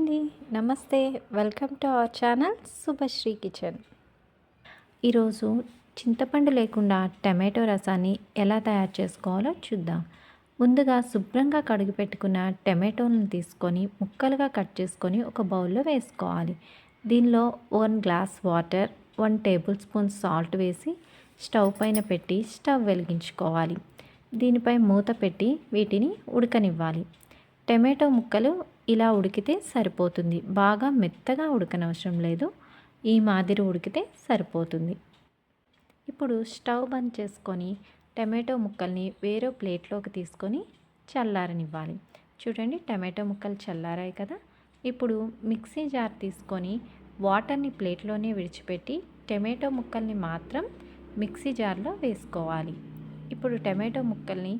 అండి. నమస్తే. Welcome to our channel Subhashree kitchen. ఈరోజు చింతపండు లేకుండా టమాటో రసాన్ని ఎలా తయారు చేసుకోవాలో చూద్దాం. ముందుగా శుభ్రంగా కడిగి పెట్టుకున్న టమాటోలను తీసుకొని ముక్కలుగా కట్ చేసుకొని ఒక బౌల్లో వేసుకోవాలి. దీనిలో 1 glass water, 1 table spoon salt వేసి స్టవ్ పైన పెట్టి స్టవ్ వెలిగించుకోవాలి. దీనిపై మూత పెట్టి వీటిని ఉడకనివ్వాలి. టమాటో ముక్కలు ఇలా ఉడికితే సరిపోతుంది. బాగా మెత్తగా ఉడకనవసరం లేదు. ఈ మాదిరి ఉడికితే సరిపోతుంది. ఇప్పుడు స్టవ్ బంద్ చేసుకొని టమాటో ముక్కల్ని వేరే ప్లేట్లోకి తీసుకొని చల్లారనివ్వాలి. చూడండి, టమాటో ముక్కలు చల్లారాయి కదా. ఇప్పుడు మిక్సీ జార్ తీసుకొని వాటర్ని ప్లేట్లోనే విడిచిపెట్టి టమాటో ముక్కల్ని మాత్రం మిక్సీ జార్లో వేసుకోవాలి. ఇప్పుడు టమాటో ముక్కల్ని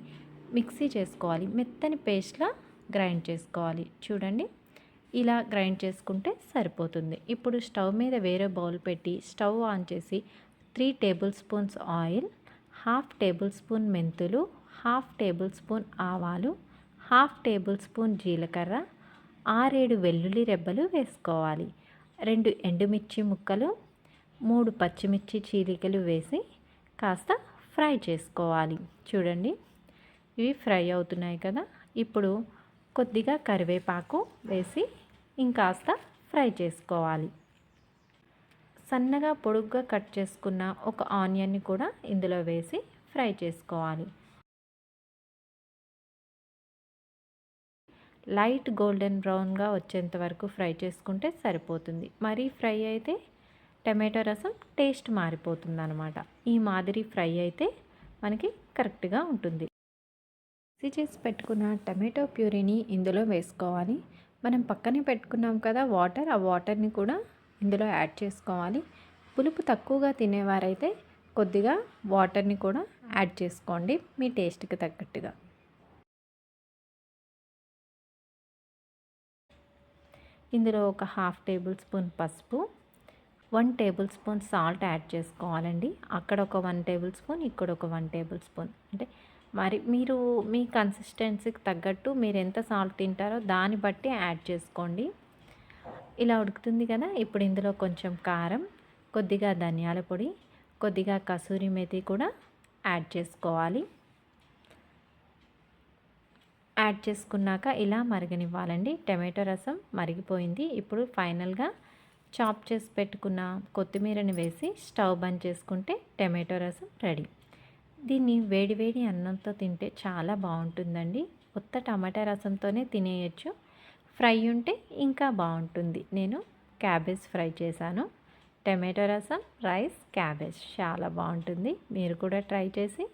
మిక్సీ చేసుకోవాలి. మెత్తని పేస్ట్లా గ్రైండ్ చేసుకోవాలి. చూడండి, ఇలా గ్రైండ్ చేసుకుంటే సరిపోతుంది. ఇప్పుడు స్టవ్ మీద వేరే బౌల్ పెట్టి స్టవ్ ఆన్ చేసి 3 table spoons oil, 1/2 table spoon మెంతులు, 1/2 టేబుల్ స్పూన్ ఆవాలు, 1/2 టేబుల్ స్పూన్ జీలకర్ర, 6-7 వెల్లుల్లి రెబ్బలు వేసుకోవాలి. 2 ఎండుమిర్చి ముక్కలు, 3 పచ్చిమిర్చి చీలికలు వేసి కాస్త ఫ్రై చేసుకోవాలి. చూడండి, ఇవి ఫ్రై అవుతున్నాయి కదా. ఇప్పుడు కొద్దిగా కరివేపాకు వేసి ఇంకాస్త ఫ్రై చేసుకోవాలి. సన్నగా పొడుగ్గా కట్ చేసుకున్న ఒక ఆనియన్ని కూడా ఇందులో వేసి ఫ్రై చేసుకోవాలి. లైట్ గోల్డెన్ బ్రౌన్గా వచ్చేంత వరకు ఫ్రై చేసుకుంటే సరిపోతుంది. మరీ ఫ్రై అయితే టమాటో రసం టేస్ట్ మారిపోతుంది అన్నమాట. ఈ మాదిరి ఫ్రై అయితే మనకి కరెక్ట్గా ఉంటుంది. మిక్సీ చేసి పెట్టుకున్న టమాటో ప్యూరీని ఇందులో వేసుకోవాలి. మనం పక్కనే పెట్టుకున్నాం కదా వాటర్, ఆ వాటర్ని కూడా ఇందులో యాడ్ చేసుకోవాలి. పులుపు తక్కువగా తినేవారైతే కొద్దిగా వాటర్ని కూడా యాడ్ చేసుకోండి మీ టేస్ట్కి తగ్గట్టుగా. ఇందులో ఒక 1/2 టేబుల్ స్పూన్ పసుపు, 1 టేబుల్ స్పూన్ సాల్ట్ యాడ్ చేసుకోవాలండి. అక్కడ ఒక 1 టేబుల్ స్పూన్, ఇక్కడ ఒక 1 టేబుల్ స్పూన్. అంటే మరి మీరు మీ కన్సిస్టెన్సీకి తగ్గట్టు మీరు ఎంత సాల్ట్ తింటారో దాన్ని బట్టి యాడ్ చేసుకోండి. ఇలా ఉడుకుతుంది కదా. ఇప్పుడు ఇందులో కొంచెం కారం, కొద్దిగా ధనియాల పొడి, కొద్దిగా కసూరి మేతి కూడా యాడ్ చేసుకోవాలి. యాడ్ చేసుకున్నాక ఇలా మరగనివ్వాలండి. టమాటో రసం మరిగిపోయింది. ఇప్పుడు ఫైనల్గా చాప్ చేసి పెట్టుకున్న కొత్తిమీరని వేసి స్టవ్ బంద్ చేసుకుంటే టమాటో రసం రెడీ. దీన్ని వేడివేడి అన్నంతో తింటే చాలా బాగుంటుందండి. కొత్త టమాటా రసంతోనే తినేయచ్చు. ఫ్రై ఉంటే ఇంకా బాగుంటుంది. నేను క్యాబేజ్ ఫ్రై చేశాను. టమాటో రసం, రైస్, క్యాబేజ్ చాలా బాగుంటుంది. మీరు కూడా ట్రై చేసి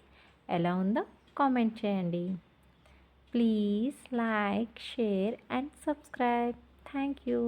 ఎలా ఉందో కామెంట్ చేయండి. Please like, share and subscribe. Thank you.